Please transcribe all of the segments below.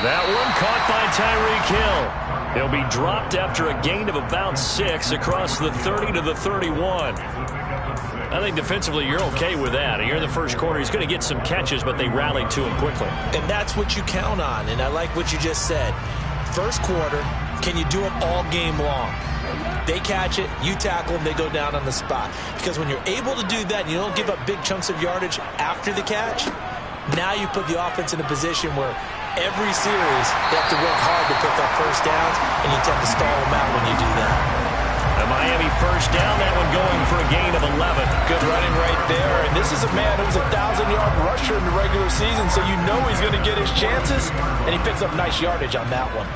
That one caught by Tyreek Hill. He'll be dropped after a gain of about 6 across the 30 to the 31. I think defensively you're okay with that. Here in the first quarter, he's going to get some catches, but they rallied to him quickly. And that's what you count on, and I like what you just said. First quarter, can you do it all game long? They catch it, you tackle them, they go down on the spot. Because when you're able to do that, and you don't give up big chunks of yardage after the catch, now you put the offense in a position where every series they have to work hard to pick up first downs, and you tend to stall them out when you do that. The Miami first down, that one going for a gain of 11. Good running right there, and this is a man who was a 1,000-yard rusher in the regular season, so you know he's going to get his chances, and he picks up nice yardage on that one.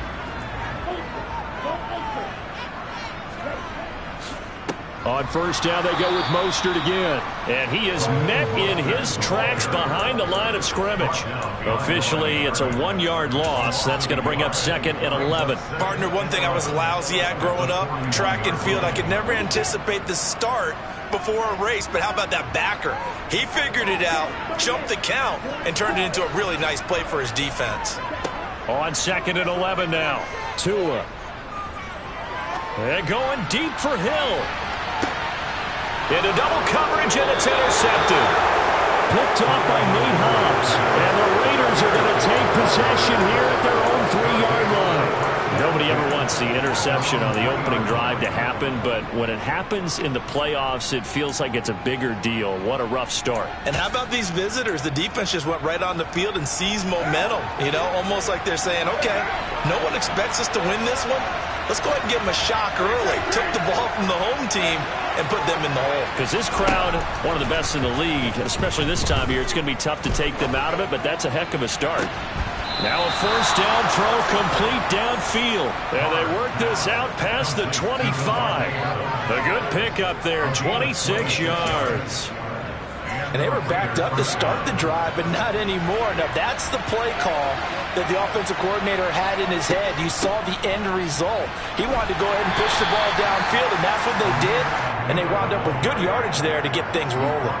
On first down, they go with Mostert again. And he is met in his tracks behind the line of scrimmage. Officially, it's a 1-yard loss. That's going to bring up second and 11. Partner, one thing I was lousy at growing up, track and field, I could never anticipate the start before a race, but how about that backer? He figured it out, jumped the count, and turned it into a really nice play for his defense. On second and 11 now. Tua. They're going deep for Hill. Into double coverage, and it's intercepted. Picked off by Nate Hobbs. And the Raiders are going to take possession here at their own 3-yard line. Nobody ever wants the interception on the opening drive to happen, but when it happens in the playoffs, it feels like it's a bigger deal. What a rough start. And how about these visitors? The defense just went right on the field and seized momentum. You know, almost like they're saying, okay, no one expects us to win this one. Let's go ahead and give them a shock early. Took the ball from the home team and put them in the hole. Because this crowd, one of the best in the league, especially this time of year, it's going to be tough to take them out of it, but that's a heck of a start. Now a first down throw complete downfield. And they work this out past the 25. A good pickup there, 26 yards. And they were backed up to start the drive, but not anymore. Now that's the play call that the offensive coordinator had in his head. You saw the end result. He wanted to go ahead and push the ball downfield, and that's what they did. And they wound up with good yardage there to get things rolling.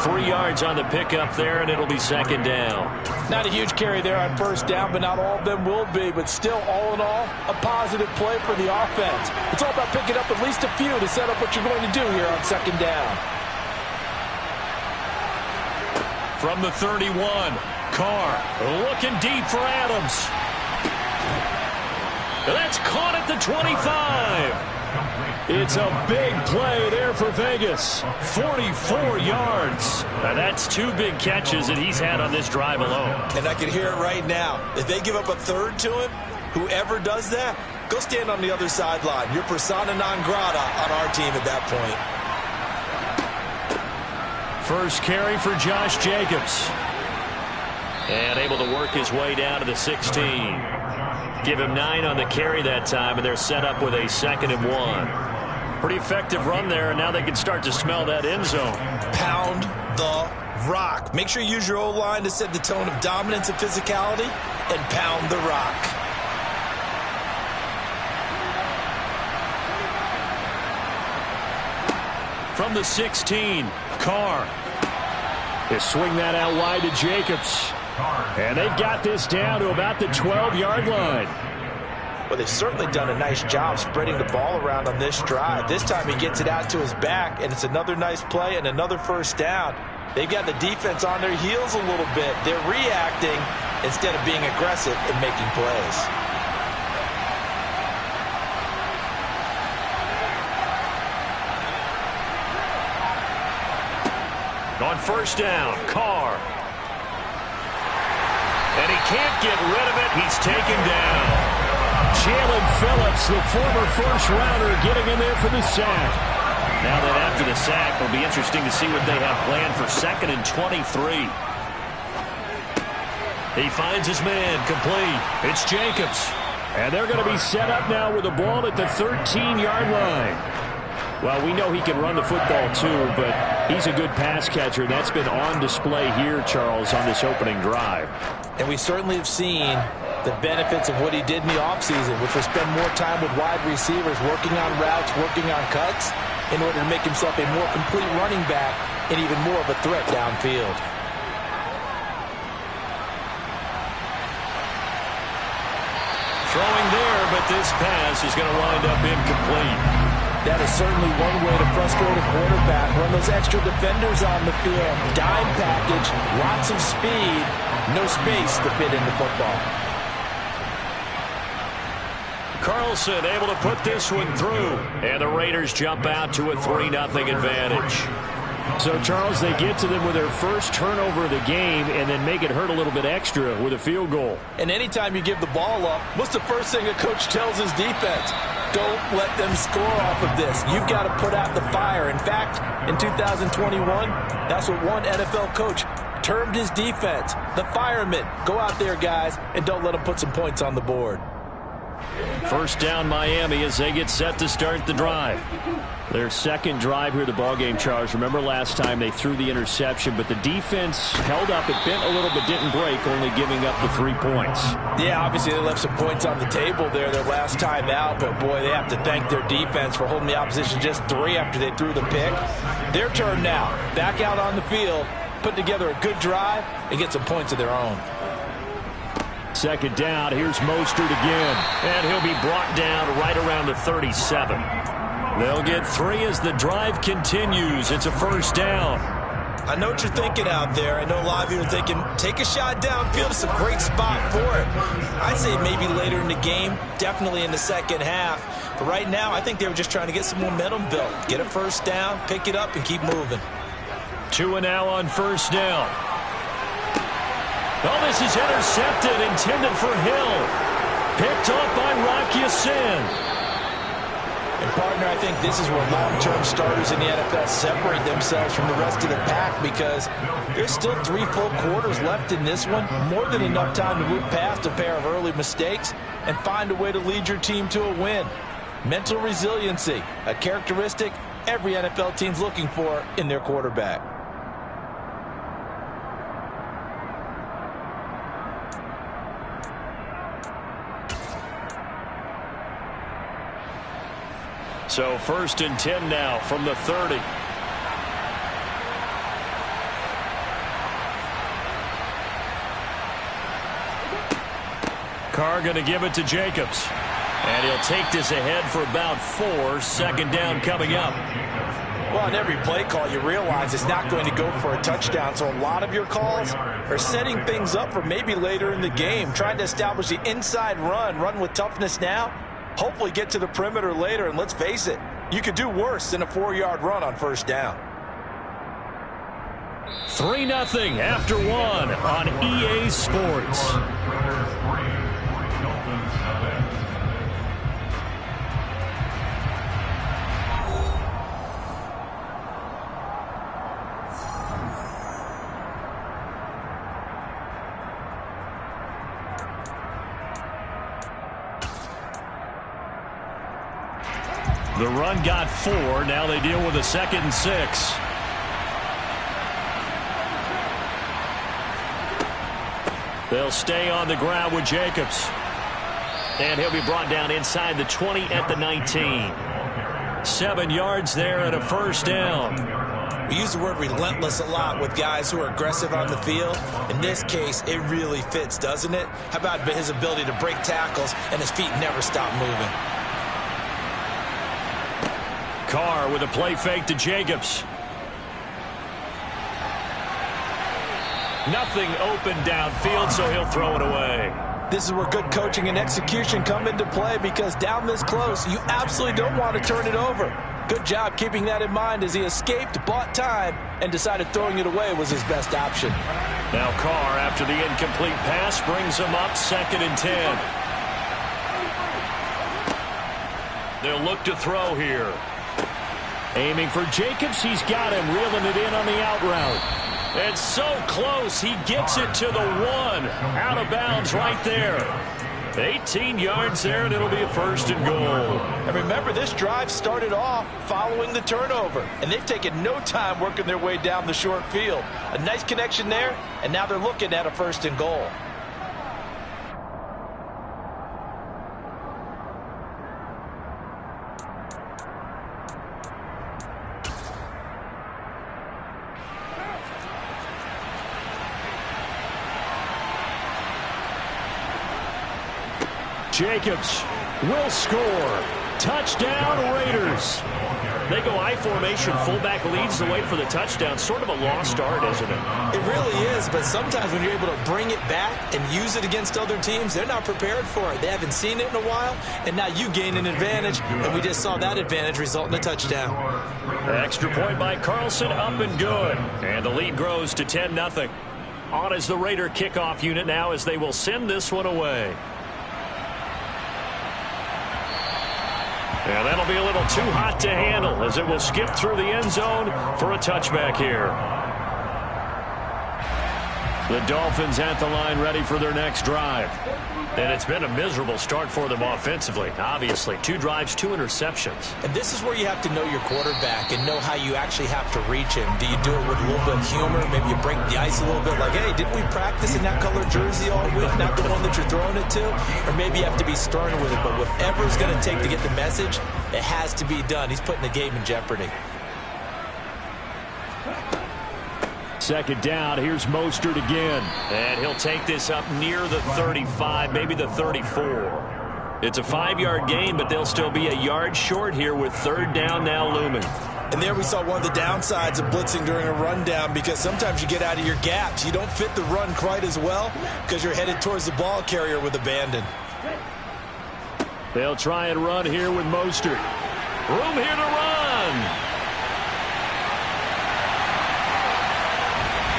3 yards on the pickup there, and it'll be second down. Not a huge carry there on first down, but not all of them will be. But still, all in all, a positive play for the offense. It's all about picking up at least a few to set up what you're going to do here on second down. From the 31, Carr looking deep for Adams. That's caught at the 25. It's a big play there for Vegas. 44 yards. Now that's 2 big catches that he's had on this drive alone. And I can hear it right now. If they give up a third to him, whoever does that, go stand on the other sideline. You're persona non grata on our team at that point. First carry for Josh Jacobs. And able to work his way down to the 16. Give him 9 on the carry that time, and they're set up with a 2nd and 1. Pretty effective run there, and now they can start to smell that end zone. Pound the rock. Make sure you use your O-line to set the tone of dominance and physicality, and pound the rock. From the 16, Carr. They swing that out wide to Jacobs. And they've got this down to about the 12-yard line. Well, they've certainly done a nice job spreading the ball around on this drive. This time he gets it out to his back, and it's another nice play and another first down. They've got the defense on their heels a little bit. They're reacting instead of being aggressive and making plays. On first down, Carr. And he can't get rid of it. He's taken down. Jalen Phillips, the former first-rounder, getting in there for the sack. Now that after the sack, it'll be interesting to see what they have planned for 2nd and 23. He finds his man complete. It's Jacobs. And they're going to be set up now with the ball at the 13-yard line. Well, we know he can run the football too, but he's a good pass catcher. That's been on display here, Charles, on this opening drive. And we certainly have seen the benefits of what he did in the offseason, which was spend more time with wide receivers, working on routes, working on cuts. in order to make himself a more complete running back and even more of a threat downfield. Throwing there, but this pass is going to wind up incomplete. That is certainly one way to frustrate a quarterback. Run those extra defenders on the field. Dime package, lots of speed, no space to fit in the football. Carlson able to put this one through. And the Raiders jump out to a 3-0 advantage. So, Charles, they get to them with their first turnover of the game and then make it hurt a little bit extra with a field goal. And anytime you give the ball up, what's the first thing a coach tells his defense? Don't let them score off of this. You've got to put out the fire. In fact, in 2021, that's what one NFL coach termed his defense. The firemen. Go out there, guys, and don't let them put some points on the board. First down Miami as they get set to start the drive. Their second drive here, the ballgame, Charles. Remember last time they threw the interception, but the defense held up. It bent a little but didn't break, only giving up the 3 points. Yeah, obviously they left some points on the table there their last time out, but boy, they have to thank their defense for holding the opposition just 3 after they threw the pick. Their turn now. Back out on the field, put together a good drive, and get some points of their own. Second down, here's Mostert again. And he'll be brought down right around the 37. They'll get 3 as the drive continues. It's a first down. I know what you're thinking out there. I know a lot of you are thinking, take a shot downfield. It's a great spot for it. I'd say maybe later in the game, definitely in the second half. But right now, I think they were just trying to get some momentum built. Get a first down, pick it up, and keep moving. 2 now on first down. Oh, this is intercepted, intended for Hill. Picked off by Rock Ya-Sin. And, partner, I think this is where long-term starters in the NFL separate themselves from the rest of the pack because there's still 3 full quarters left in this one. More than enough time to move past a pair of early mistakes and find a way to lead your team to a win. Mental resiliency, a characteristic every NFL team's looking for in their quarterback. So first and 10 now from the 30. Carr going to give it to Jacobs. And he'll take this ahead for about 4. Second down coming up. Well, on every play call, you realize it's not going to go for a touchdown. So a lot of your calls are setting things up for maybe later in the game, trying to establish the inside run with toughness now. Hopefully get to the perimeter later, and let's face it, you could do worse than a 4-yard run on first down. 3-0 after 1 on EA Sports. The run got 4. Now they deal with a 2nd and 6. They'll stay on the ground with Jacobs. And he'll be brought down inside the 20 at the 19. 7 yards there and a first down. We use the word relentless a lot with guys who are aggressive on the field. In this case, it really fits, doesn't it? How about his ability to break tackles and his feet never stop moving? Carr with a play fake to Jacobs. Nothing open downfield, so he'll throw it away. This is where good coaching and execution come into play because down this close, you absolutely don't want to turn it over. Good job keeping that in mind as he escaped, bought time, and decided throwing it away was his best option. Now Carr, after the incomplete pass, brings him up 2nd and 10. They'll look to throw here. Aiming for Jacobs. He's got him, reeling it in on the out route. It's so close. He gets it to the 1. Out of bounds right there. 18 yards there, and it'll be a 1st and goal. And remember, this drive started off following the turnover, and they've taken no time working their way down the short field. A nice connection there, and now they're looking at a 1st and goal. Jacobs will score. Touchdown, Raiders. They go I formation. Fullback leads the way for the touchdown. Sort of a lost art, isn't it? It really is, but sometimes when you're able to bring it back and use it against other teams, they're not prepared for it. They haven't seen it in a while, and now you gain an advantage, and we just saw that advantage result in a touchdown. Extra point by Carlson, up and good. And the lead grows to 10-0. On is the Raider kickoff unit now as they will send this one away. And that'll be a little too hot to handle as it will skip through the end zone for a touchback here. The Dolphins at the line ready for their next drive. And it's been a miserable start for them offensively. Obviously, 2 drives, 2 interceptions. And this is where you have to know your quarterback and know how you actually have to reach him. Do you do it with a little bit of humor? Maybe you break the ice a little bit like, hey, didn't we practice in that color jersey all week, not the one that you're throwing it to? Or maybe you have to be stern with it. But whatever it's going to take to get the message, it has to be done. He's putting the game in jeopardy. Second down, here's Mostert again. And he'll take this up near the 35, maybe the 34. It's a 5-yard gain, but they'll still be a yard short here with third down now looming. And there we saw one of the downsides of blitzing during a rundown, because sometimes you get out of your gaps. You don't fit the run quite as well because you're headed towards the ball carrier with abandon. They'll try and run here with Mostert. Room here to run.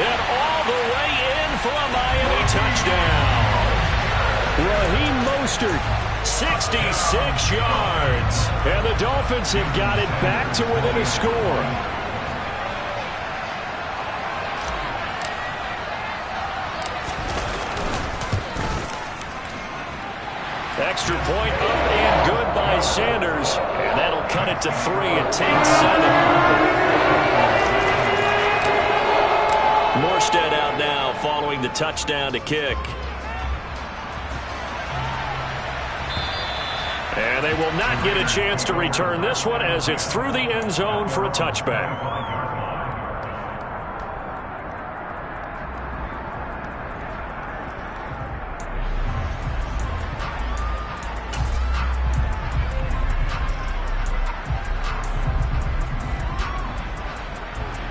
And all the way in for a Miami touchdown. Raheem Mostert, 66 yards. And the Dolphins have got it back to within a score. Extra point up and good by Sanders. And that'll cut it to 3 and take 7. Morstead out now following the touchdown to kick. And they will not get a chance to return this one as it's through the end zone for a touchback.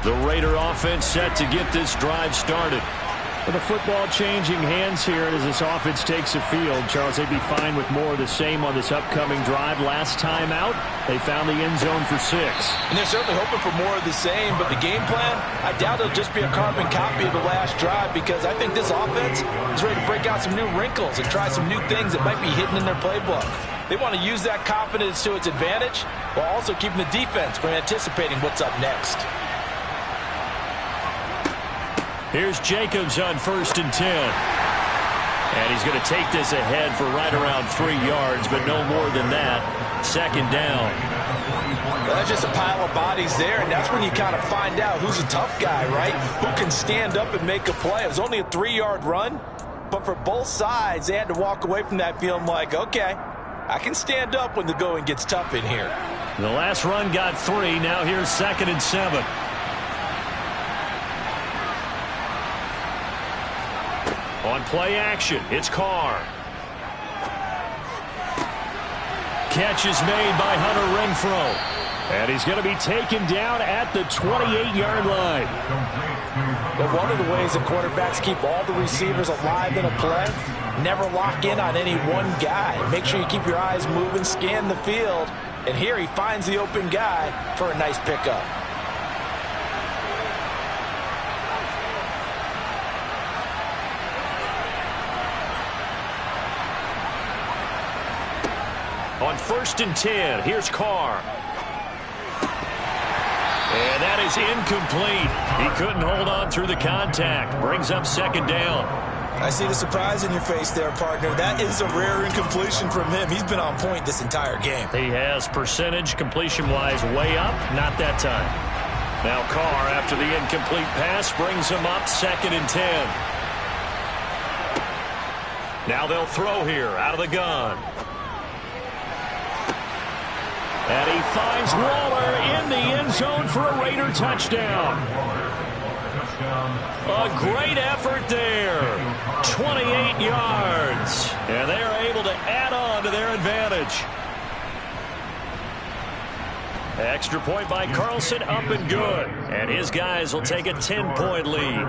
The Raider offense set to get this drive started. With the football changing hands here as this offense takes the field, Charles, they'd be fine with more of the same on this upcoming drive. Last time out, they found the end zone for 6. And they're certainly hoping for more of the same, but the game plan, I doubt it'll just be a carbon copy of the last drive, because I think this offense is ready to break out some new wrinkles and try some new things that might be hidden in their playbook. They want to use that confidence to its advantage while also keeping the defense from anticipating what's up next. Here's Jacobs on 1st and 10. And he's going to take this ahead for right around 3 yards, but no more than that. Second down. Well, that's just a pile of bodies there, and that's when you kind of find out who's a tough guy, right? Who can stand up and make a play. It was only a 3-yard run, but for both sides, they had to walk away from that feeling like, okay, I can stand up when the going gets tough in here. The last run got 3. Now here's 2nd and 7. On play action, it's Carr. Catch is made by Hunter Renfrow. And he's going to be taken down at the 28-yard line. But one of the ways that quarterbacks keep all the receivers alive in a play, never lock in on any one guy. Make sure you keep your eyes moving, scan the field. And here he finds the open guy for a nice pickup. On 1st and 10, here's Carr. And that is incomplete. He couldn't hold on through the contact. Brings up 2nd down. I see the surprise in your face there, partner. That is a rare incompletion from him. He's been on point this entire game. He has percentage completion-wise way up. Not that time. Now Carr, after the incomplete pass, brings him up 2nd and 10. Now they'll throw here out of the gun. And he finds Waller in the end zone for a Raider touchdown. A great effort there. 28 yards. And they are able to add on to advantage. Extra point by Carlson, up and good. And his guys will take a 10-point lead.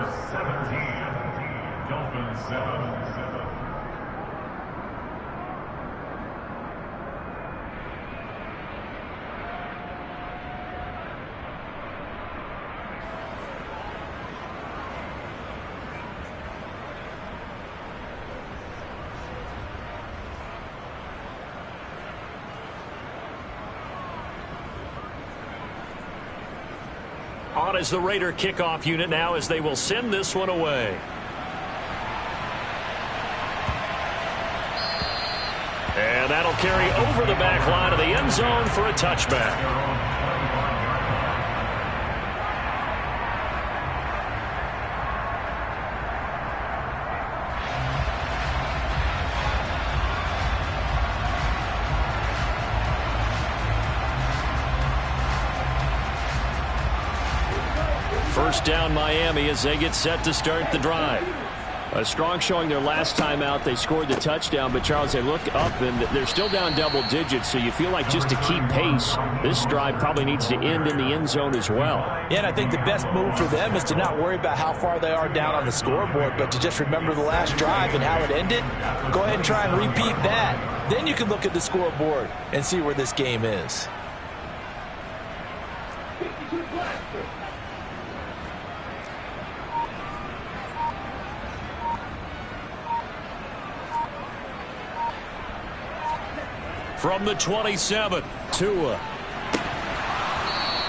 On is the Raider kickoff unit now as they will send this one away. And that'll carry over the back line of the end zone for a touchback. First down Miami as they get set to start the drive. A strong showing their last time out. They scored the touchdown, but Charles, they look up and they're still down double digits, so you feel like just to keep pace, this drive probably needs to end in the end zone as well. Yeah, and I think the best move for them is to not worry about how far they are down on the scoreboard, but to just remember the last drive and how it ended. Go ahead and try and repeat that. Then you can look at the scoreboard and see where this game is. From the 27, Tua.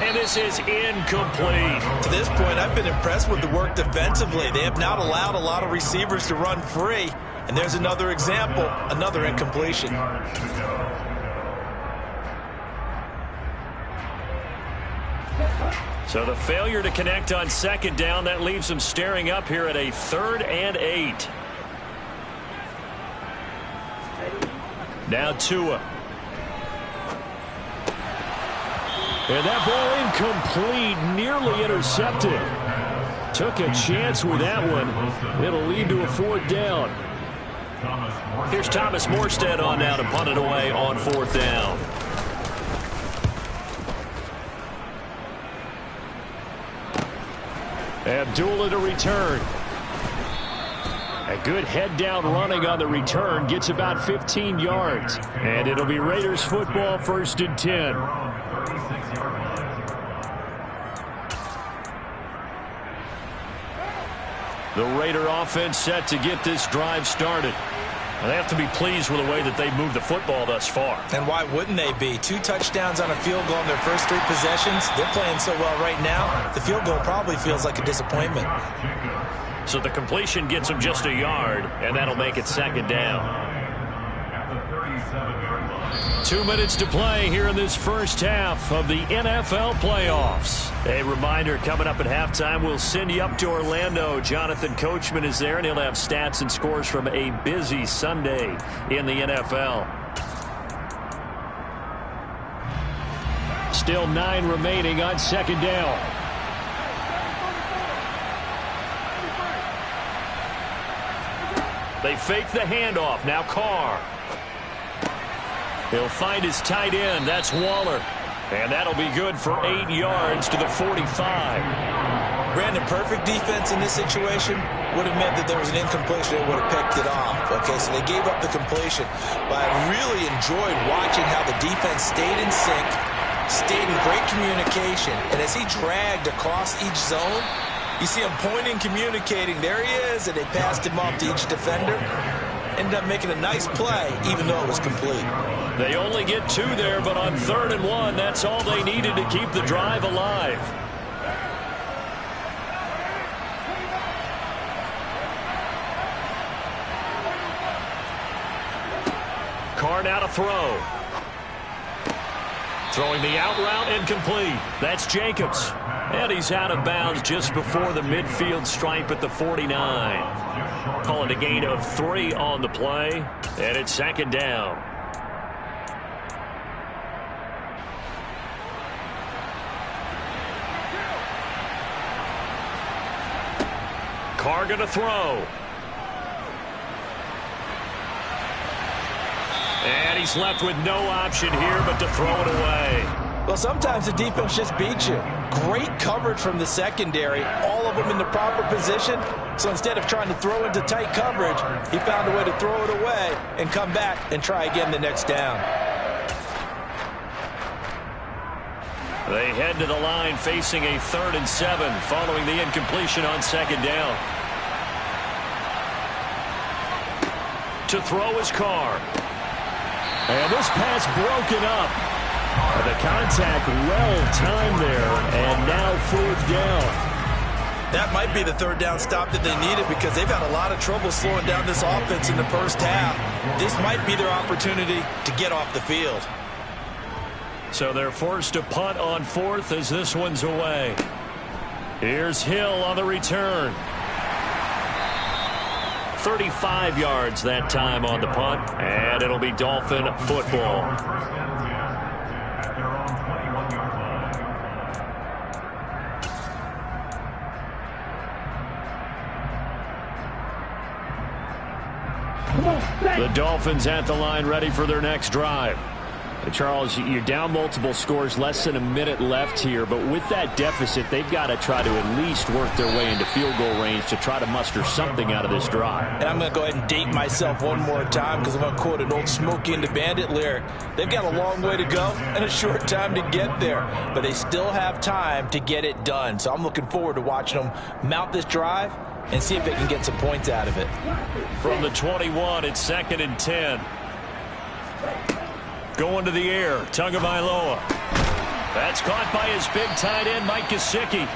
And this is incomplete. To this point, I've been impressed with the work defensively. They have not allowed a lot of receivers to run free. And there's another example, another incompletion. So the failure to connect on second down, that leaves them staring up here at a 3rd and 8. Now Tua. And that ball incomplete, nearly intercepted. Took a chance with that one. It'll lead to a 4th down. Here's Thomas Morstead on now to punt it away on 4th down. Abdullah to return. A good head down running on the return, gets about 15 yards. And it'll be Raiders football, 1st and 10. The Raider offense set to get this drive started. They have to be pleased with the way that they've moved the football thus far. And why wouldn't they be? 2 touchdowns on a field goal in their first 3 possessions. They're playing so well right now, the field goal probably feels like a disappointment. So the completion gets them just a yard, and that'll make it 2nd down. 2 minutes to play here in this first half of the NFL playoffs. A reminder, coming up at halftime, we'll send you up to Orlando. Jonathan Coachman is there, and he'll have stats and scores from a busy Sunday in the NFL. Still 9 remaining on 2nd down. They fake the handoff. Now Carr. He'll find his tight end. That's Waller. And that'll be good for 8 yards to the 45. Brandon, perfect defense in this situation would have meant that there was an incompletion and would have picked it off. Okay, so they gave up the completion. But I really enjoyed watching how the defense stayed in sync, stayed in great communication. And as he dragged across each zone, you see him pointing, communicating. There he is, and they passed him off to each defender. Ended up making a nice play, even though it was complete. They only get 2 there, but on 3rd and 1, that's all they needed to keep the drive alive. Carr now to throw. Throwing the out route, incomplete. That's Jacobs. And he's out of bounds just before the midfield stripe at the 49. Call it a gain of 3 on the play, and it's 2nd down. Carr going to throw. And he's left with no option here but to throw it away. Well, sometimes the defense just beats you. Great coverage from the secondary, all of them in the proper position. So instead of trying to throw into tight coverage, he found a way to throw it away and come back and try again the next down. They head to the line facing a 3rd and 7 following the incompletion on 2nd down. To throw his Carr. And this pass broken up. The contact well-timed there, and now 4th down. That might be the 3rd down stop that they needed because they've had a lot of trouble slowing down this offense in the first half. This might be their opportunity to get off the field. So they're forced to punt on 4th as this one's away. Here's Hill on the return. 35 yards that time on the punt, and it'll be Dolphin football. The Dolphins at the line ready for their next drive. Charles, you're down multiple scores, less than a minute left here, but with that deficit, they've got to try to at least work their way into field goal range to try to muster something out of this drive. And I'm going to go ahead and date myself one more time because I'm going to quote an old Smokey and the Bandit lyric. They've got a long way to go and a short time to get there, but they still have time to get it done. So I'm looking forward to watching them mount this drive and see if they can get some points out of it. From the 21, it's 2nd and 10. Going to the air, Tagovailoa. That's caught by his big tight end, Mike Gesicki.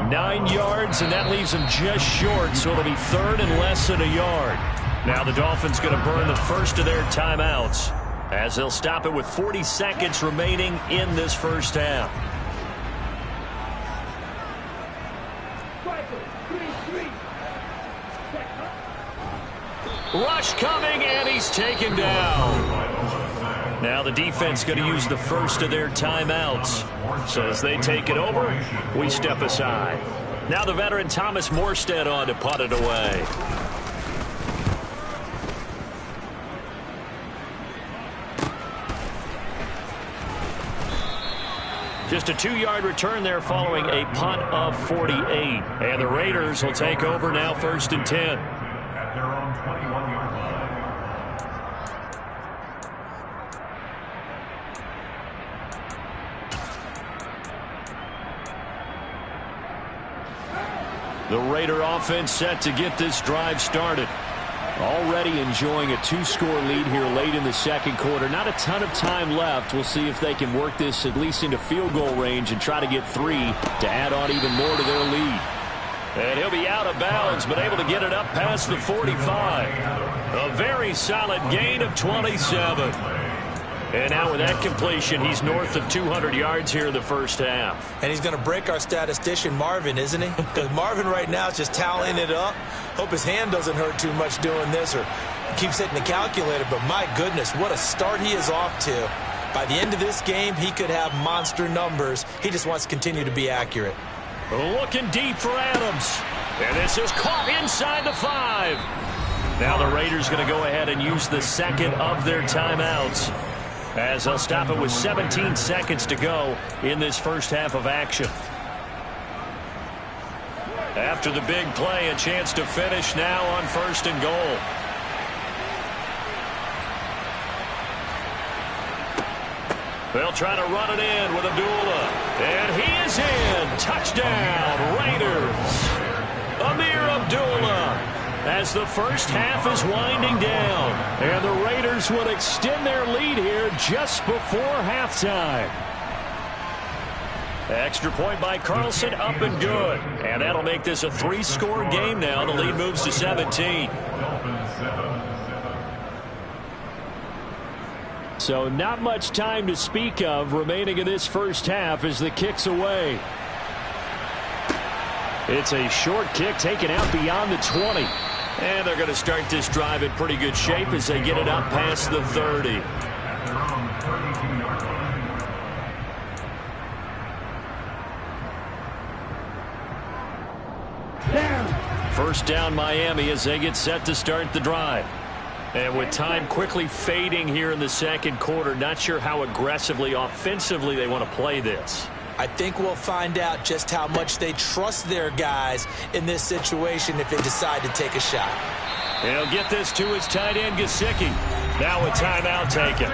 9 yards, and that leaves him just short, so it'll be 3rd and less than a yard. Now the Dolphins going to burn the first of their timeouts as they'll stop it with 40 seconds remaining in this first half. Rush coming, and he's taken down. Now the defense going to use the first of their timeouts. So as they take it over, we step aside. Now the veteran Thomas Morstead on to punt it away. Just a 2-yard return there following a punt of 48. And the Raiders will take over now 1st and 10. At their own 21-yard line. The Raider offense set to get this drive started. Already enjoying a 2-score lead here late in the second quarter. Not a ton of time left. We'll see if they can work this at least into field goal range and try to get 3 to add on even more to their lead. And he'll be out of bounds, but able to get it up past the 45. A very solid gain of 27. And now with that completion, he's north of 200 yards here in the first half. And he's going to break our statistician, Marvin, isn't he? Because Marvin right now is just tallying it up. Hope his hand doesn't hurt too much doing this or keeps hitting the calculator. But my goodness, what a start he is off to. By the end of this game, he could have monster numbers. He just wants to continue to be accurate. Looking deep for Adams. And this is caught inside the 5. Now the Raiders going to go ahead and use the second of their timeouts, as they'll stop it with 17 seconds to go in this first half of action. After the big play, a chance to finish now on 1st and goal. They'll try to run it in with Abdullah. And he is in. Touchdown, Raiders. Amir Abdullah, as the first half is winding down. And the Raiders will extend their lead here just before halftime. Extra point by Carlson, up and good. And that'll make this a 3-score game now. The lead moves to 17. So not much time to speak of remaining in this first half as the kick's away. It's a short kick taken out beyond the 20. And they're going to start this drive in pretty good shape as they get it up past the 30. First down Miami as they get set to start the drive. And with time quickly fading here in the second quarter, not sure how aggressively, offensively they want to play this. I think we'll find out just how much they trust their guys in this situation if they decide to take a shot. He'll get this to his tight end, Gesicki. Now a timeout taken.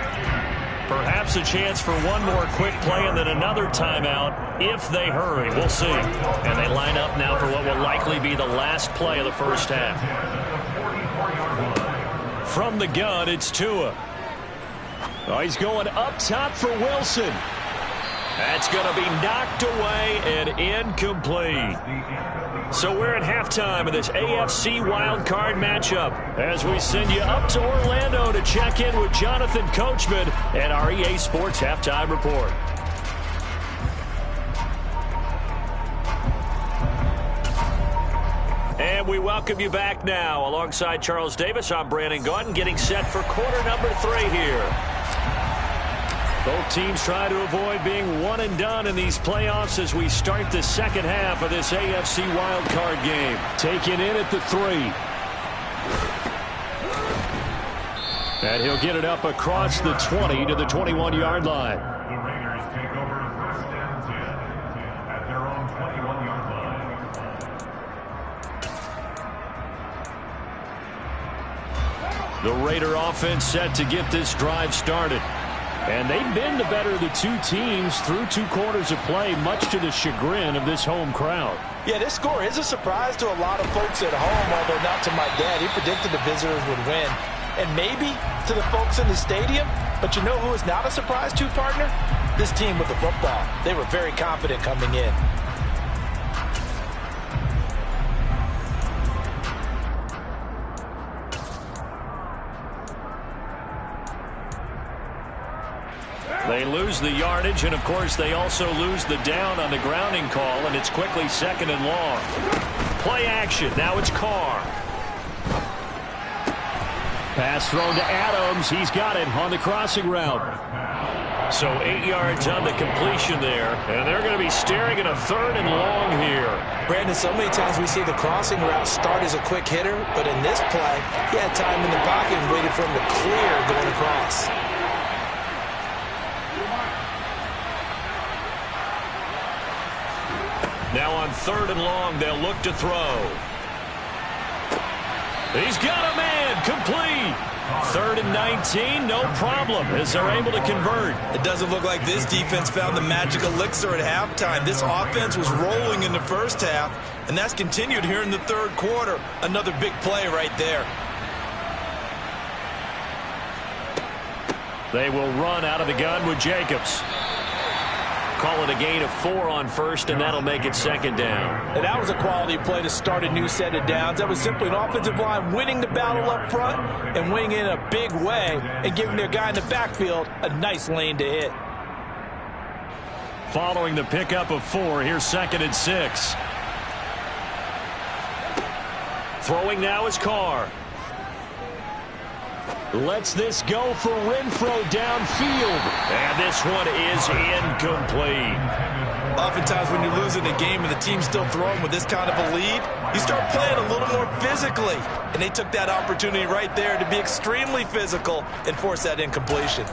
Perhaps a chance for one more quick play and then another timeout if they hurry. We'll see. And they line up now for what will likely be the last play of the first half. From the gun, it's Tua. Oh, he's going up top for Wilson. That's going to be knocked away and incomplete. So we're at halftime of this AFC wildcard matchup as we send you up to Orlando to check in with Jonathan Coachman and our EA Sports Halftime Report. And we welcome you back now. Alongside Charles Davis, I'm Brandon Gaudin, getting set for quarter number 3 here. Both teams try to avoid being one and done in these playoffs as we start the second half of this AFC wildcard game. Taken in at the 3. And he'll get it up across the 20 to the 21-yard line. The Raiders take over first and 10 at their own 21-yard line. The Raider offense set to get this drive started. And they've been the better of the two teams through 2 quarters of play, much to the chagrin of this home crowd. Yeah, this score is a surprise to a lot of folks at home, although not to my dad. He predicted the visitors would win. And maybe to the folks in the stadium. But you know who is not a surprise to, partner? This team with the football. They were very confident coming in. They lose the yardage, and of course they also lose the down on the grounding call, and it's quickly 2nd and long. Play action. Now it's Carr. Pass thrown to Adams. He's got it on the crossing route. So 8 yards on the completion there, and they're going to be staring at a 3rd and long here. Brandon, so many times we see the crossing route start as a quick hitter, but in this play, he had time in the pocket and waited for him to clear going across. Now on 3rd and long, they'll look to throw. He's got a man, complete. 3rd and 19, no problem, as they're able to convert. It doesn't look like this defense found the magic elixir at halftime. This offense was rolling in the first half, and that's continued here in the 3rd quarter. Another big play right there. They will run out of the gun with Jacobs. Call it a gain of 4 on 1st, and that'll make it 2nd down. And that was a quality play to start a new set of downs. That was simply an offensive line winning the battle up front and winning in a big way and giving their guy in the backfield a nice lane to hit. Following the pickup of 4, here's 2nd and 6. Throwing now is Carr. Lets this go for Renfrow downfield. And this one is incomplete. Oftentimes when you're losing a game and the team's still throwing with this kind of a lead, you start playing a little more physically. And they took that opportunity right there to be extremely physical and force that incompletion.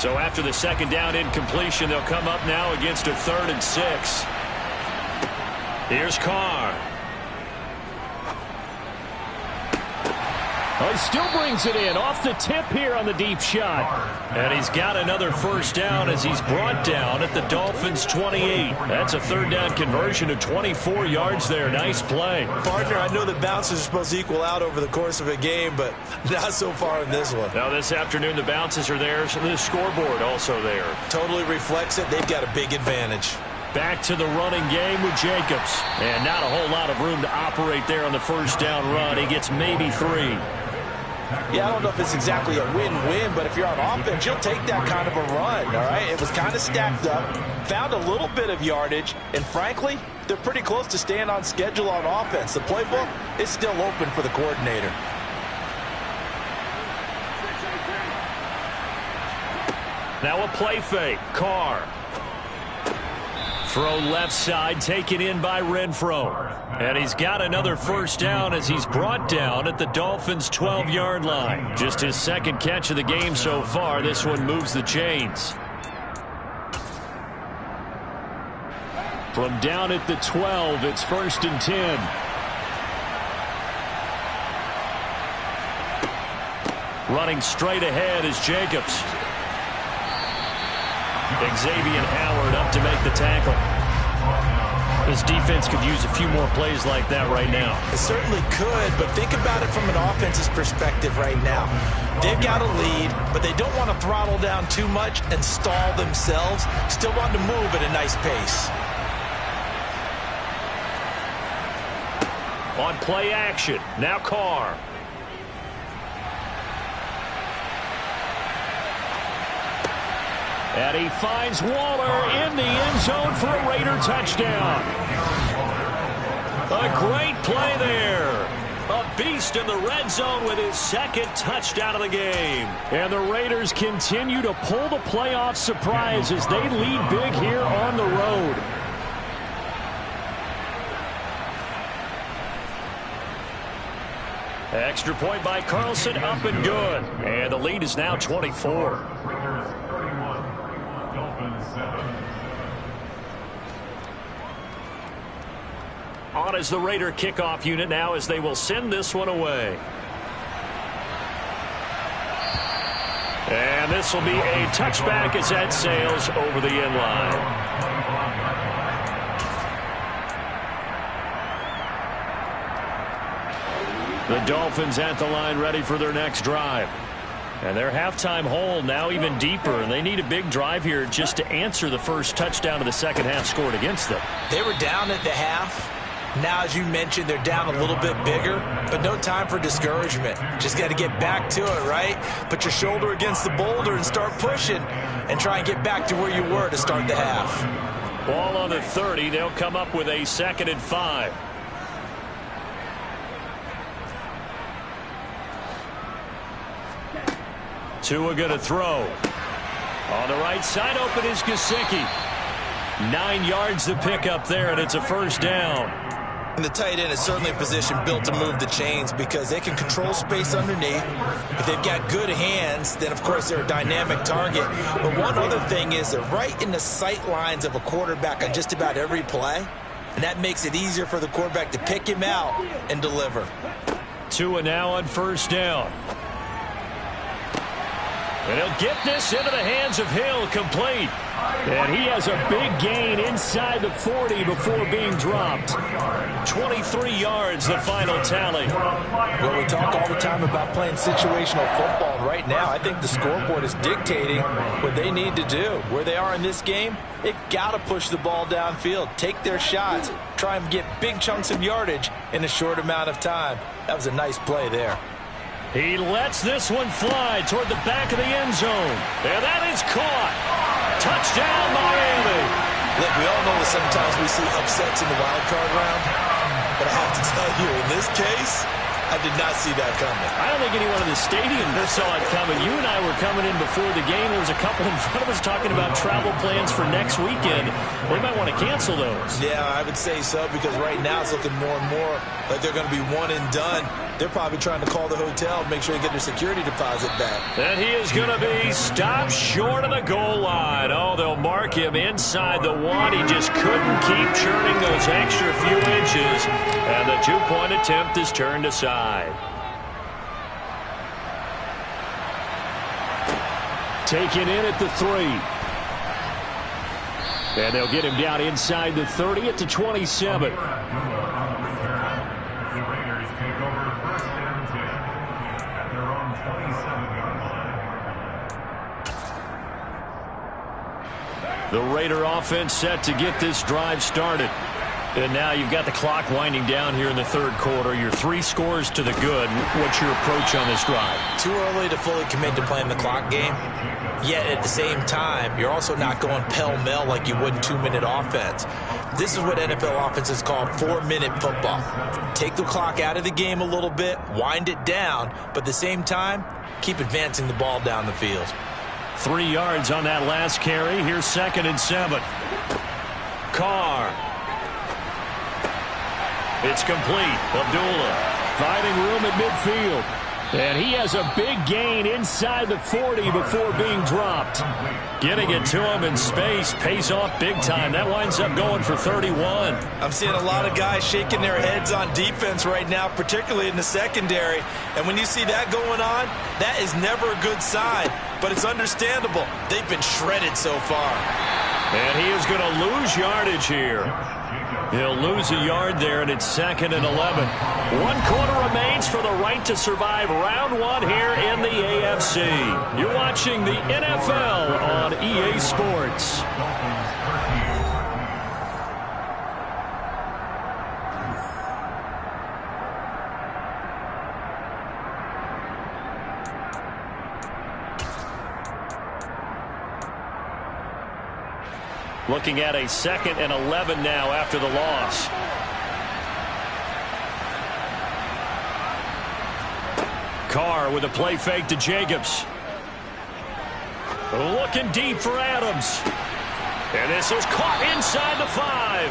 So after the 2nd down incompletion, they'll come up now against a 3rd and 6. Here's Carr. Oh, he still brings it in off the tip here on the deep shot. And he's got another 1st down as he's brought down at the Dolphins' 28. That's a 3rd down conversion of 24 yards there. Nice play. Partner, I know that bounces are supposed to equal out over the course of a game, but not so far in this one. Now this afternoon, the bounces are there, so the scoreboard also there. Totally reflects it. They've got a big advantage. Back to the running game with Jacobs. And not a whole lot of room to operate there on the 1st down run. He gets maybe 3. Yeah, I don't know if it's exactly a win-win, but if you're on offense, you'll take that kind of a run, all right? It was kind of stacked up, found a little bit of yardage, and frankly, they're pretty close to staying on schedule on offense. The playbook is still open for the coordinator. Now a play fake. Carr. Throw left side, taken in by Renfrow. And he's got another first down as he's brought down at the Dolphins' 12-yard line. Just his second catch of the game so far. This one moves the chains. From down at the 12, it's 1st and 10. Running straight ahead is Jacobs. Xavier Howard up to make the tackle. This defense could use a few more plays like that right now. It certainly could, but think about it from an offense's perspective right now. They've got a lead, but they don't want to throttle down too much and stall themselves. Still want to move at a nice pace. On play action, now Carr. And he finds Waller in the end zone for a Raider touchdown. A great play there. A beast in the red zone with his second touchdown of the game. And the Raiders continue to pull the playoff surprise as they lead big here on the road. Extra point by Carlson, up and good. And the lead is now 24. On is the Raider kickoff unit now as they will send this one away. And this will be a touchback as that sails over the end line. The Dolphins at the line ready for their next drive. And their halftime hole now even deeper, and they need a big drive here just to answer the first touchdown of the second half scored against them. They were down at the half. Now, as you mentioned, they're down a little bit bigger, but no time for discouragement. Just got to get back to it, right? Put your shoulder against the boulder and start pushing and try and get back to where you were to start the half. Ball on the 30. They'll come up with a 2nd and 5. Tua going to throw. On the right side, open is Gesicki. 9 yards to pick up there, and it's a first down. And the tight end is certainly a position built to move the chains because they can control space underneath. If they've got good hands, then, of course, they're a dynamic target. But one other thing is they're right in the sight lines of a quarterback on just about every play, and that makes it easier for the quarterback to pick him out and deliver. Tua now on first down. And he'll get this into the hands of Hill, complete. And he has a big gain inside the 40 before being dropped. 23 yards, the final tally. Well, we talk all the time about playing situational football. Right now, I think the scoreboard is dictating what they need to do. Where they are in this game, they've got to push the ball downfield, take their shots, try and get big chunks of yardage in a short amount of time. That was a nice play there. He lets this one fly toward the back of the end zone. And that is caught. Touchdown, Miami. Look, we all know that sometimes we see upsets in the wild card round. But I have to tell you, in this case, I did not see that coming. I don't think anyone in the stadium saw it coming. You and I were coming in before the game. There was a couple in front of us talking about travel plans for next weekend. They might want to cancel those. Yeah, I would say so because right now it's looking more and more like they're going to be one and done. They're probably trying to call the hotel and make sure they get their security deposit back. And he is going to be stopped short of the goal line. Oh, they'll mark him inside the 1. He just couldn't keep churning those extra few inches. And the 2-point attempt is turned aside. Taken in at the 3. And they'll get him down inside the 30 at the 27. The Raider offense set to get this drive started. And now you've got the clock winding down here in the third quarter. You're 3 scores to the good. What's your approach on this drive? Too early to fully commit to playing the clock game. Yet at the same time, you're also not going pell-mell like you would in 2-minute offense. This is what NFL offenses call 4-minute football. Take the clock out of the game a little bit, wind it down, but at the same time, keep advancing the ball down the field. 3 yards on that last carry. Here's 2nd and 7. Carr. It's complete. Abdullah finding room at midfield. And he has a big gain inside the 40 before being dropped. Getting it to him in space pays off big time. That winds up going for 31. I'm seeing a lot of guys shaking their heads on defense right now, particularly in the secondary. And when you see that going on, that is never a good sign. But it's understandable. They've been shredded so far. And he is going to lose yardage here. He'll lose a yard there, and it's 2nd and 11. 1 quarter remains for the right to survive round 1 here in the AFC. You're watching the NFL on EA Sports. Looking at a 2nd and 11 now after the loss. Carr with a play fake to Jacobs. Looking deep for Adams. And this is caught inside the 5.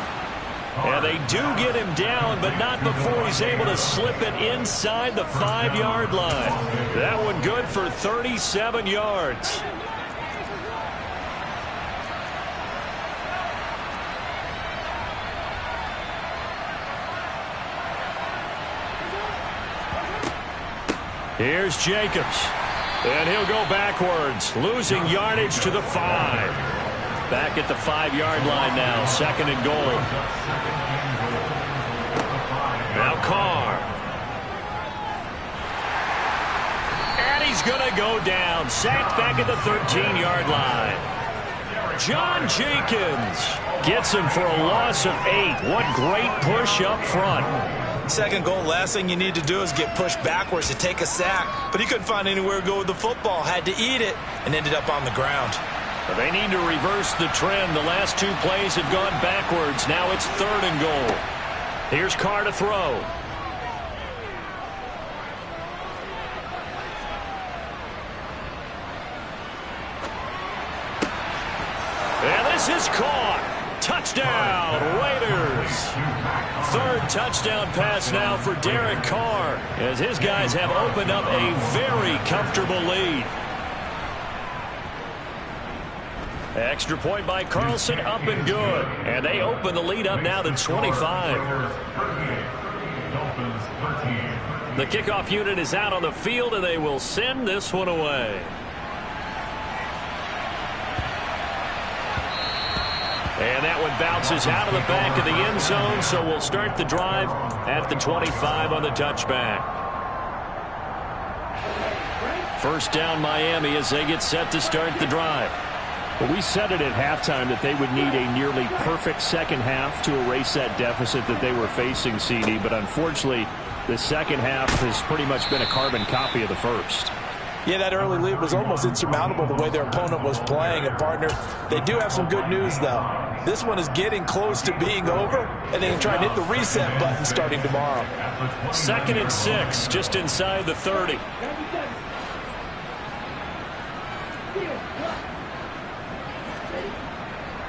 And they do get him down, but not before he's able to slip it inside the 5-yard line. That one good for 37 yards. Here's Jacobs. And he'll go backwards, losing yardage to the 5. Back at the 5-yard line now, 2nd and goal. Now Carr. And he's going to go down. Sacked back at the 13-yard line. John Jenkins gets him for a loss of 8. What great push up front. 2nd goal, last thing you need to do is get pushed backwards to take a sack. But he couldn't find anywhere to go with the football. Had to eat it and ended up on the ground. They need to reverse the trend. The last 2 plays have gone backwards. Now it's 3rd and goal. Here's Carr to throw. And this is caught. Touchdown, Raiders. 3rd touchdown pass now for Derek Carr, as his guys have opened up a very comfortable lead. Extra point by Carlson, up and good. And they open the lead up now to 25. The kickoff unit is out on the field, and they will send this one away. And that one bounces out of the back of the end zone, so we'll start the drive at the 25 on the touchback. 1st down Miami as they get set to start the drive. Well, we said it at halftime that they would need a nearly perfect second half to erase that deficit that they were facing, CD. But unfortunately, the second half has pretty much been a carbon copy of the first. Yeah, that early lead was almost insurmountable the way their opponent was playing. And, partner, they do have some good news, though. This one is getting close to being over, and they can try and hit the reset button starting tomorrow. 2nd and 6, just inside the 30.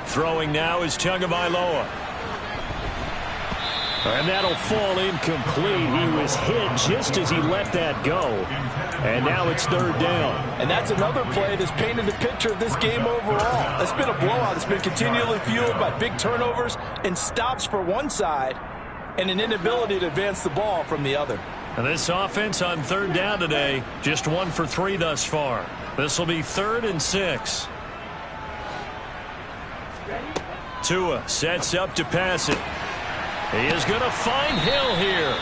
Throwing now is Tagovailoa. And that'll fall incomplete. He was hit just as he let that go. And now it's 3rd down. And that's another play that's painted the picture of this game overall. It's been a blowout. It's been continually fueled by big turnovers and stops for one side and an inability to advance the ball from the other. And this offense on 3rd down today, just 1 for 3 thus far. This will be 3rd and 6. Tua sets up to pass it. He is going to find Hill here.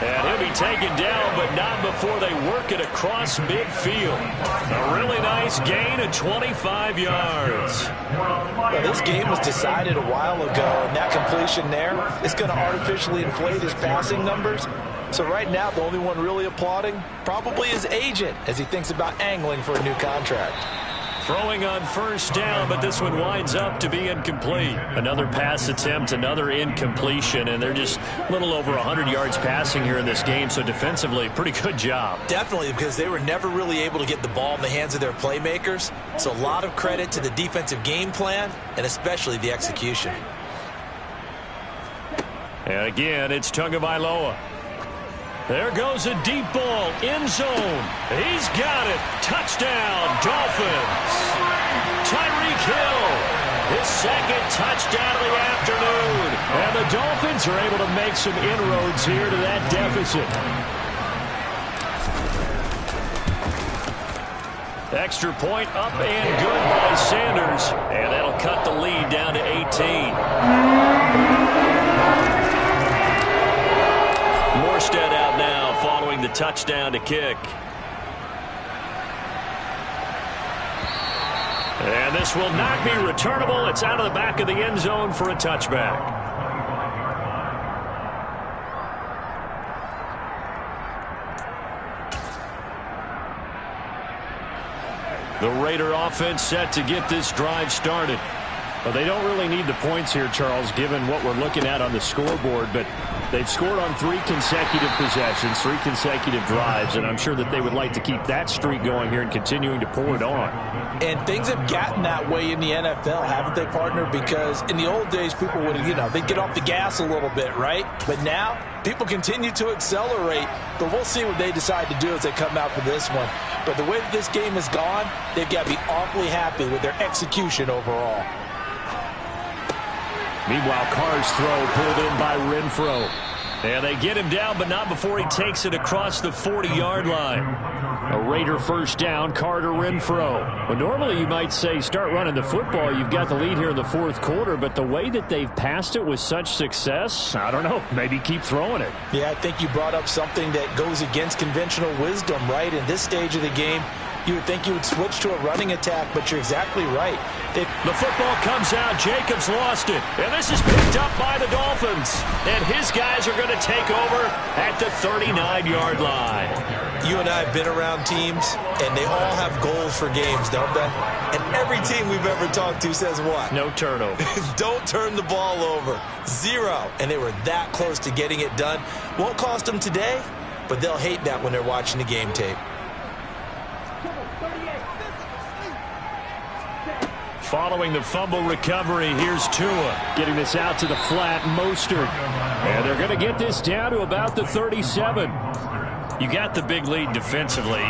And he'll be taken down, but not before they work it across midfield. A really nice gain of 25 yards. Well, this game was decided a while ago, and that completion there is going to artificially inflate his passing numbers. So right now, the only one really applauding probably his agent as he thinks about angling for a new contract. Throwing on 1st down, but this one winds up to be incomplete. Another pass attempt, another incompletion, and they're just a little over 100 yards passing here in this game, so defensively, pretty good job. Definitely, because they were never really able to get the ball in the hands of their playmakers, so a lot of credit to the defensive game plan and especially the execution. And again, it's Tagovailoa. There goes a deep ball, end zone. He's got it. Touchdown, Dolphins. Tyreek Hill, his second touchdown of the afternoon. And the Dolphins are able to make some inroads here to that deficit. Extra point up and good by Sanders. And that'll cut the lead down to 18. Morstead out now following the touchdown to kick. And this will not be returnable. It's out of the back of the end zone for a touchback. The Raider offense set to get this drive started. Well, they don't really need the points here, Charles, given what we're looking at on the scoreboard, but they've scored on 3 consecutive possessions, 3 consecutive drives, and I'm sure that they would like to keep that streak going here and continuing to pour it on. And things have gotten that way in the NFL, haven't they, partner? Because in the old days, people would, they'd get off the gas a little bit, right? But now, people continue to accelerate, but we'll see what they decide to do as they come out for this one. But the way that this game has gone, they've got to be awfully happy with their execution overall. Meanwhile, Carr's throw pulled in by Renfro. And they get him down, but not before he takes it across the 40-yard line. A Raider first down, Carter Renfro. Well, normally you might say start running the football. You've got the lead here in the fourth quarter, but the way that they've passed it with such success, I don't know, maybe keep throwing it. Yeah, I think you brought up something that goes against conventional wisdom, right? In this stage of the game, you would think you would switch to a running attack, but you're exactly right. The football comes out. Jacobs lost it. And this is picked up by the Dolphins. And his guys are going to take over at the 39-yard line. You and I have been around teams, and they all have goals for games, don't they? And every team we've ever talked to says what? No turnover. Don't turn the ball over. 0. And they were that close to getting it done. Won't cost them today, but they'll hate that when they're watching the game tape. Following the fumble recovery, here's Tua. Getting this out to the flat, Mostert. And they're going to get this down to about the 37. You got the big lead defensively.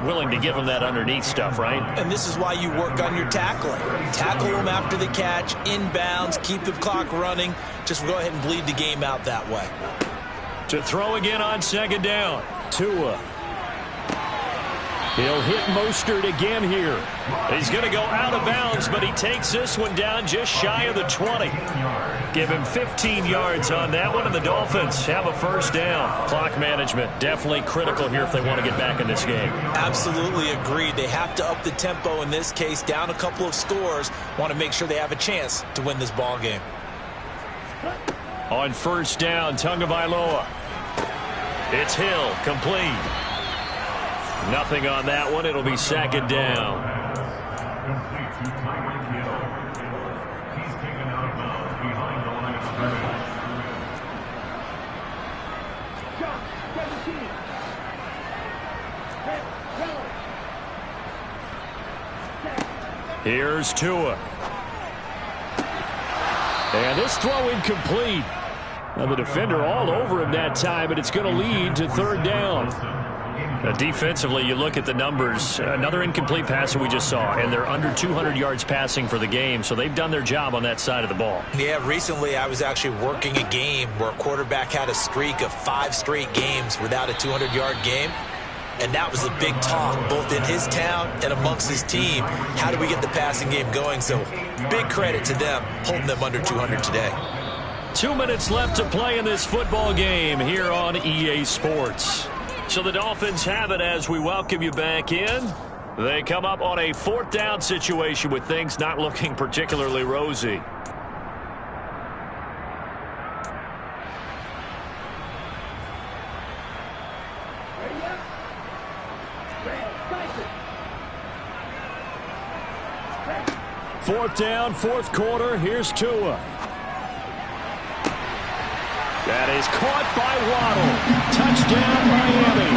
Willing to give them that underneath stuff, right? And this is why you work on your tackling. Tackle them after the catch, inbounds, keep the clock running. Just go ahead and bleed the game out that way. To throw again on second down. Tua. He'll hit Mostert again here. He's going to go out of bounds, but he takes this one down just shy of the 20. Give him 15 yards on that one, and the Dolphins have a first down. Clock management definitely critical here if they want to get back in this game. Absolutely agreed. They have to up the tempo in this case, down a couple of scores. Want to make sure they have a chance to win this ball game. On first down, Tagovailoa. It's Hill, complete. Nothing on that one. It'll be second down. Complete to Tyreek Hill. He's taken out of bounds behind the line of scrimmage. Here's Tua. And this throw incomplete. Now the defender all over him that time, and it's going to lead to third down. Defensively, you look at the numbers. Another incomplete pass that we just saw, and they're under 200 yards passing for the game, so they've done their job on that side of the ball. Yeah, recently I was actually working a game where a quarterback had a streak of 5 straight games without a 200-yard game, and that was a big talk both in his town and amongst his team. How do we get the passing game going? So big credit to them holding them under 200 today. 2 minutes left to play in this football game here on EA Sports. So the Dolphins have it as we welcome you back in. They come up on a fourth down situation with things not looking particularly rosy. Fourth down, fourth quarter. Here's Tua. That is caught by Waddle. Touchdown, Miami.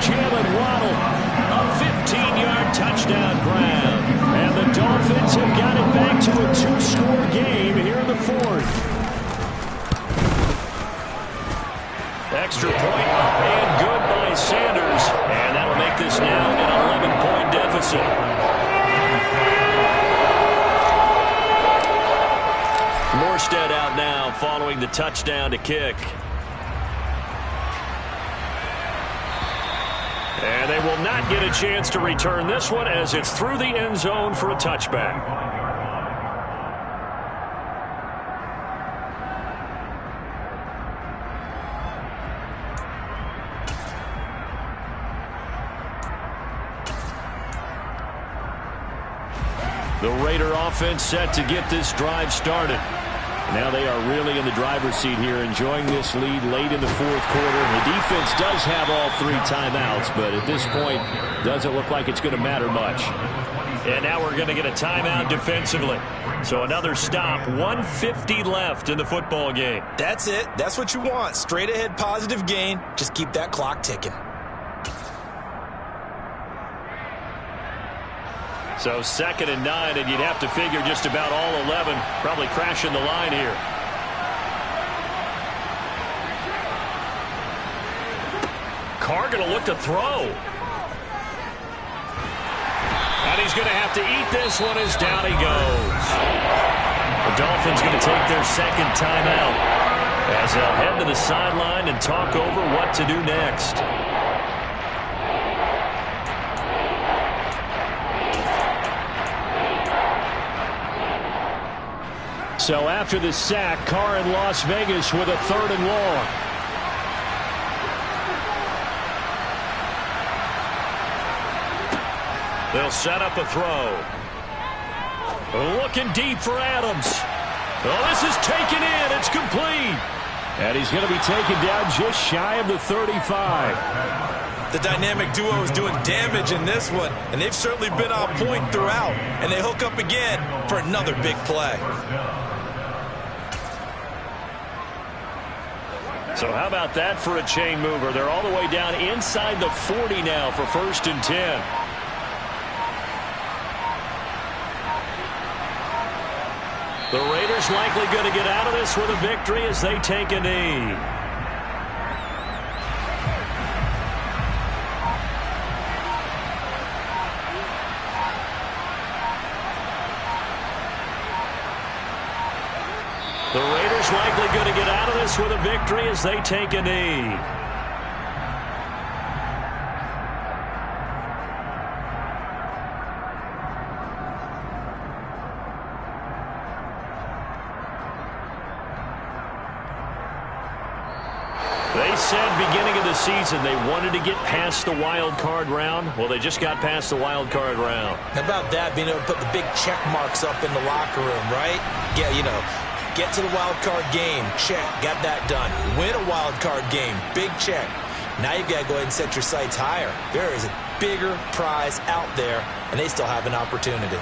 Jalen Waddle, a 15-yard touchdown grab. And the Dolphins have got it back to a 2-score game here in the fourth. extra point up and good by Sanders. And that'll make this now an 11-point deficit. Morstead out now following the touchdown to kick. And they will not get a chance to return this one as it's through the end zone for a touchback. The Raider offense set to get this drive started. Now they are really in the driver's seat here, enjoying this lead late in the fourth quarter. And the defense does have all 3 timeouts, but at this point, doesn't look like it's going to matter much. And now we're going to get a timeout defensively. So another stop, 1:50 left in the football game. That's it. That's what you want. Straight ahead positive gain. Just keep that clock ticking. So 2nd and 9, and you'd have to figure just about all 11 probably crashing the line here. Carr going to look to throw. And he's going to have to eat this one as down he goes. The Dolphins going to take their 2nd timeout as they'll head to the sideline and talk over what to do next. So after the sack, Carr in Las Vegas with a 3rd and long. They'll set up a throw. Looking deep for Adams. Oh, this is taken in. It's complete. And he's going to be taken down just shy of the 35. The dynamic duo is doing damage in this one, and they've certainly been on point throughout. And they hook up again for another big play. So how about that for a chain mover? They're all the way down inside the 40 now for 1st and 10. The Raiders likely going to get out of this with a victory as they take a knee. The Raiders likely going to get out of this with a victory as they take a knee. They said beginning of the season they wanted to get past the wild card round. Well, they just got past the wild card round. How about that, being able to put the big check marks up in the locker room, right? Yeah, you know, get to the wild card game, check, got that done. Win a wild card game, big check. Now you've got to go ahead and set your sights higher. There is a bigger prize out there, and they still have an opportunity.